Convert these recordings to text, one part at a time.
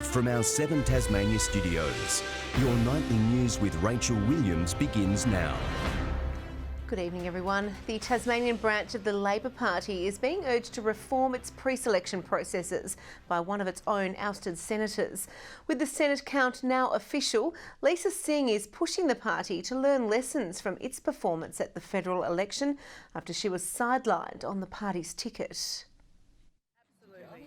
from our 7 Tasmania studios. Your nightly news with Rachel Williams begins now. Good evening, everyone. The Tasmanian branch of the Labor Party is being urged to reform its pre-selection processes by one of its own ousted senators. With the Senate count now official, Lisa Singh is pushing the party to learn lessons from its performance at the federal election after she was sidelined on the party's ticket.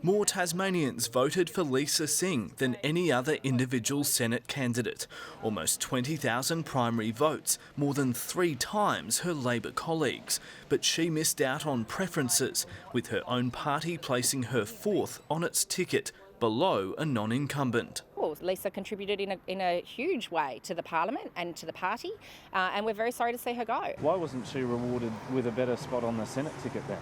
More Tasmanians voted for Lisa Singh than any other individual Senate candidate. Almost 20,000 primary votes, more than 3 times her Labor colleagues. But she missed out on preferences, with her own party placing her 4th on its ticket, below a non-incumbent. Well, Lisa contributed in a huge way to the Parliament and to the party, and we're very sorry to see her go. Why wasn't she rewarded with a better spot on the Senate ticket then?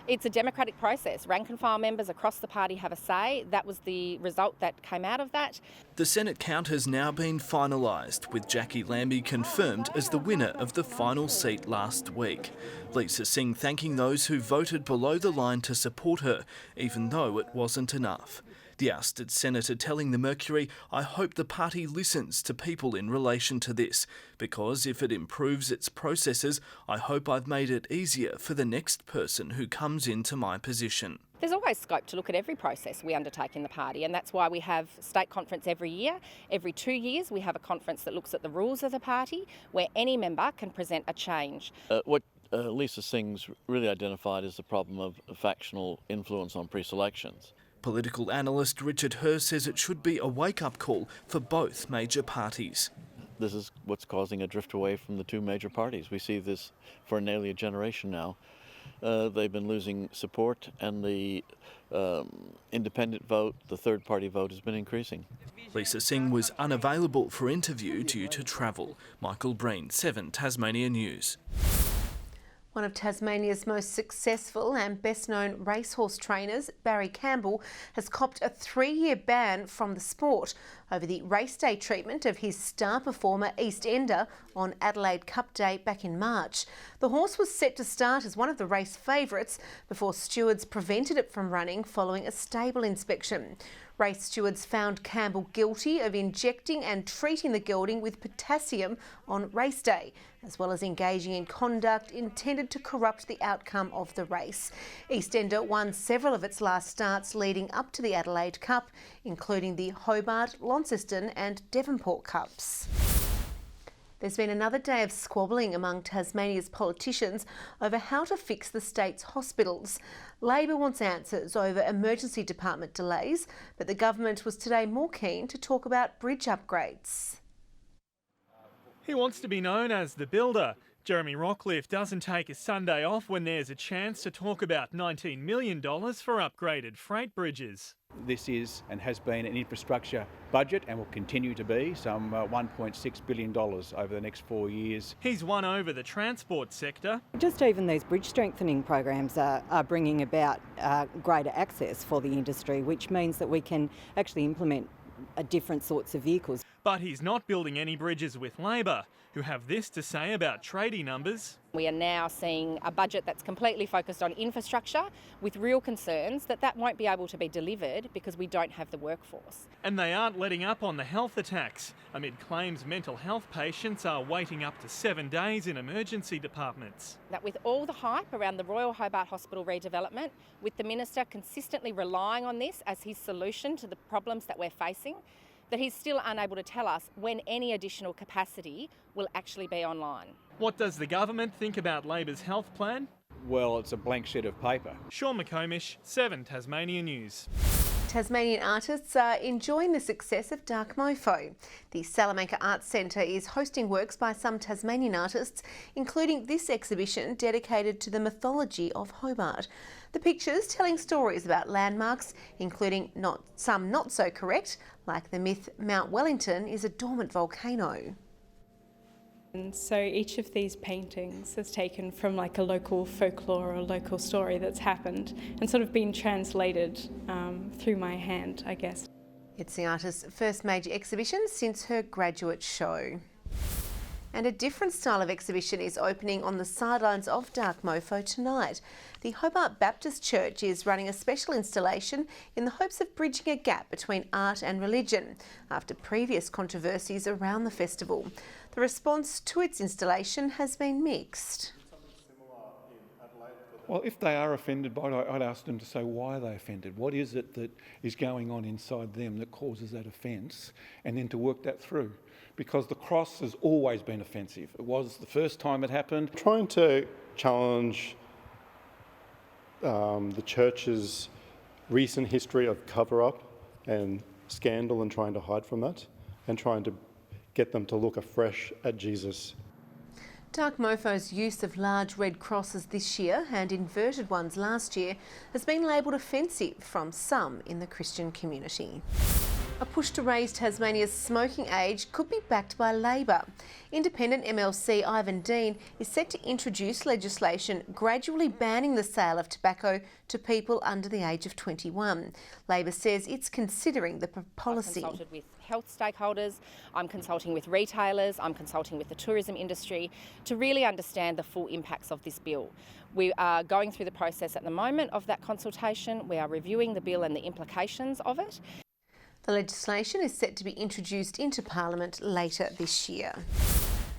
It's a democratic process. Rank and file members across the party have a say. That was the result that came out of that. The Senate count has now been finalised, with Jackie Lambie confirmed as the winner of the final seat last week. Lisa Singh thanking those who voted below the line to support her, even though it wasn't enough. The ousted senator telling the Mercury, "I hope the party listens to people in relation to this, because if it improves its processes, I hope I've made it easier for the next person who comes into my position." There's always scope to look at every process we undertake in the party, and that's why we have state conference every year. Every 2 years we have a conference that looks at the rules of the party, where any member can present a change. What Lisa Singh's really identified is the problem of factional influence on pre-selections. Political analyst Richard Herr says it should be a wake-up call for both major parties. This is what's causing a drift away from the 2 major parties. We see this for nearly a generation now. They've been losing support, and the independent vote, the third-party vote, has been increasing. Lisa Singh was unavailable for interview due to travel. Michael Breen, 7 Tasmania News. One of Tasmania's most successful and best-known racehorse trainers, Barry Campbell, has copped a 3-year ban from the sport over the race day treatment of his star performer East Ender on Adelaide Cup Day back in March. The horse was set to start as one of the race favourites before stewards prevented it from running following a stable inspection. Race stewards found Campbell guilty of injecting and treating the gelding with potassium on race day, as well as engaging in conduct intended to corrupt the outcome of the race. EastEnder won several of its last starts leading up to the Adelaide Cup, including the Hobart, Launceston and Devonport Cups. There's been another day of squabbling among Tasmania's politicians over how to fix the state's hospitals. Labor wants answers over emergency department delays, but the government was today more keen to talk about bridge upgrades. He wants to be known as the builder. Jeremy Rockcliffe doesn't take a Sunday off when there's a chance to talk about $19 million for upgraded freight bridges. This is and has been an infrastructure budget and will continue to be some $1.6 billion over the next 4 years. He's won over the transport sector. Just even these bridge strengthening programs are bringing about greater access for the industry, which means that we can actually implement different sorts of vehicles. But he's not building any bridges with Labor, who have this to say about tradie numbers. We are now seeing a budget that's completely focused on infrastructure, with real concerns that won't be able to be delivered because we don't have the workforce. And they aren't letting up on the health attacks, amid claims mental health patients are waiting up to 7 days in emergency departments. That with all the hype around the Royal Hobart Hospital redevelopment, with the Minister consistently relying on this as his solution to the problems that we're facing, that he's still unable to tell us when any additional capacity will actually be online. What does the government think about Labor's health plan? Well, it's a blank sheet of paper. Sean McComish, 7 Tasmania News. Tasmanian artists are enjoying the success of Dark Mofo. The Salamanca Arts Centre is hosting works by some Tasmanian artists, including this exhibition dedicated to the mythology of Hobart. The pictures telling stories about landmarks, including some not so correct, like the myth Mount Wellington is a dormant volcano. And so each of these paintings is taken from like a local folklore or local story that's happened and sort of been translated through my hand, I guess. It's the artist's first major exhibition since her graduate show. And a different style of exhibition is opening on the sidelines of Dark Mofo tonight. The Hobart Baptist Church is running a special installation in the hopes of bridging a gap between art and religion after previous controversies around the festival. The response to its installation has been mixed. Well, if they are offended by it, I'd ask them to say why they're offended. What is it that is going on inside them that causes that offence, and then to work that through. Because the cross has always been offensive. It was the first time it happened. Trying to challenge the church's recent history of cover-up and scandal and trying to hide from that, and trying to get them to look afresh at Jesus. Dark Mofo's use of large red crosses this year and inverted ones last year has been labelled offensive from some in the Christian community. A push to raise Tasmania's smoking age could be backed by Labor. Independent MLC Ivan Dean is set to introduce legislation gradually banning the sale of tobacco to people under the age of 21. Labor says it's considering the policy. I've consulted with health stakeholders, I'm consulting with retailers, I'm consulting with the tourism industry to really understand the full impacts of this bill. We are going through the process at the moment of that consultation. We are reviewing the bill and the implications of it. The legislation is set to be introduced into Parliament later this year.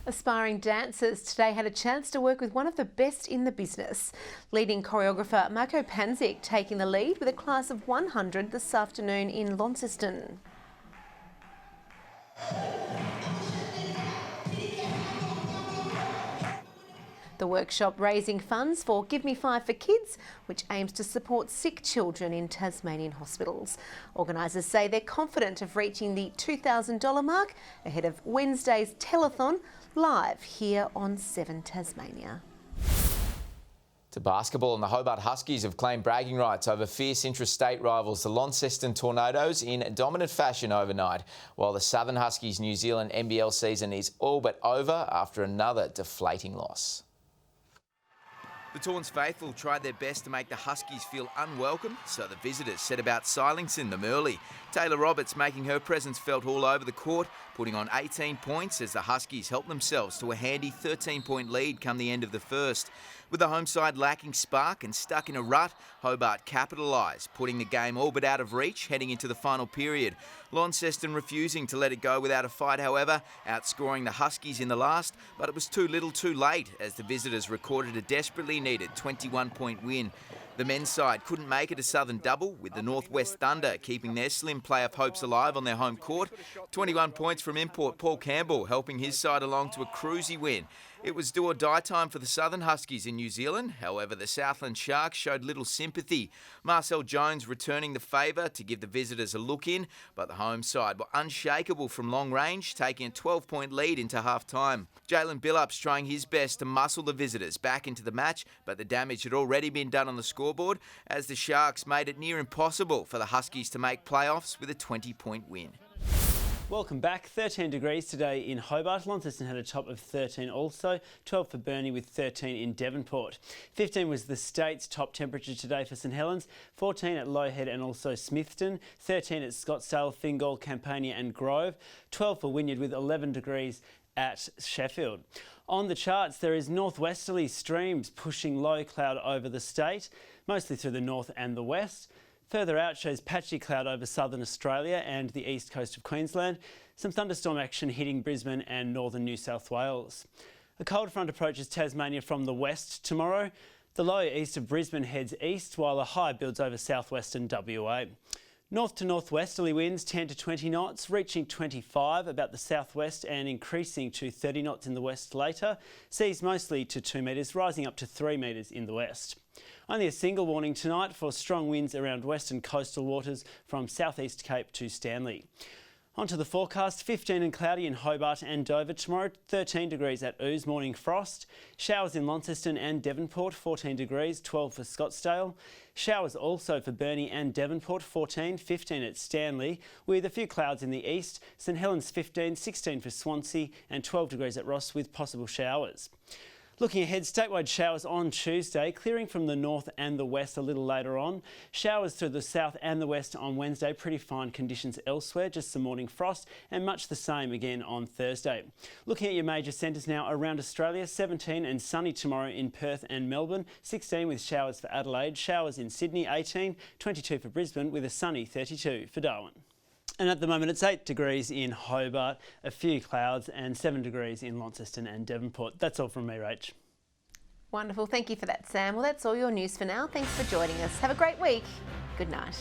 Aspiring dancers today had a chance to work with one of the best in the business. Leading choreographer Marko Panzic taking the lead with a class of 100 this afternoon in Launceston. The workshop raising funds for Give Me 5 for Kids, which aims to support sick children in Tasmanian hospitals. Organisers say they're confident of reaching the $2,000 mark ahead of Wednesday's telethon live here on 7 Tasmania. To basketball, and the Hobart Huskies have claimed bragging rights over fierce intrastate rivals, the Launceston Tornadoes, in dominant fashion overnight, while the Southern Huskies' New Zealand NBL season is all but over after another deflating loss. The Torns faithful tried their best to make the Huskies feel unwelcome, so the visitors set about silencing them early. Taylor Roberts making her presence felt all over the court, putting on 18 points as the Huskies helped themselves to a handy 13-point lead come the end of the first. With the home side lacking spark and stuck in a rut, Hobart capitalised, putting the game all but out of reach heading into the final period. Launceston refusing to let it go without a fight, however, outscoring the Huskies in the last, but it was too little too late as the visitors recorded a desperately needed 21-point win. The men's side couldn't make it a Southern double, with the Northwest Thunder keeping their slim playoff hopes alive on their home court. 21 points from import Paul Campbell helping his side along to a cruisy win. It was do or die time for the Southern Huskies in New Zealand. However, the Southland Sharks showed little sympathy. Marcel Jones returning the favour to give the visitors a look in, but the home side were unshakable from long range, taking a 12-point lead into half-time. Jalen Billups trying his best to muscle the visitors back into the match, but the damage had already been done on the scoreboard as the Sharks made it near impossible for the Huskies to make playoffs with a 20-point win. Welcome back. 13 degrees today in Hobart. Launceston had a top of 13 also. 12 for Burnie with 13 in Devonport. 15 was the state's top temperature today for St Helens. 14 at Low Head and also Smithton. 13 at Scottsdale, Fingal, Campania and Grove. 12 for Wynyard with 11 degrees at Sheffield. On the charts, there is northwesterly streams pushing low cloud over the state, mostly through the north and the west. Further out shows patchy cloud over southern Australia and the east coast of Queensland. Some thunderstorm action hitting Brisbane and northern New South Wales. A cold front approaches Tasmania from the west tomorrow. The low east of Brisbane heads east while a high builds over southwestern WA. North to northwesterly winds 10 to 20 knots, reaching 25 about the southwest and increasing to 30 knots in the west later. Seas mostly to 2 metres, rising up to 3 metres in the west. Only a single warning tonight for strong winds around western coastal waters from southeast Cape to Stanley. On to the forecast, 15 and cloudy in Hobart and Dover. Tomorrow, 13 degrees at Ouse, morning frost. Showers in Launceston and Devonport, 14 degrees, 12 for Scottsdale. Showers also for Burnie and Devonport, 14, 15 at Stanley, with a few clouds in the east. St Helens 15, 16 for Swansea and 12 degrees at Ross with possible showers. Looking ahead, statewide showers on Tuesday, clearing from the north and the west a little later on. Showers through the south and the west on Wednesday, pretty fine conditions elsewhere, just some morning frost, and much the same again on Thursday. Looking at your major centres now around Australia, 17 and sunny tomorrow in Perth and Melbourne, 16 with showers for Adelaide, showers in Sydney, 18, 22 for Brisbane with a sunny 32 for Darwin. And at the moment it's 8 degrees in Hobart, a few clouds, and 7 degrees in Launceston and Devonport. That's all from me, Rach. Wonderful. Thank you for that, Sam. Well, that's all your news for now. Thanks for joining us. Have a great week. Good night.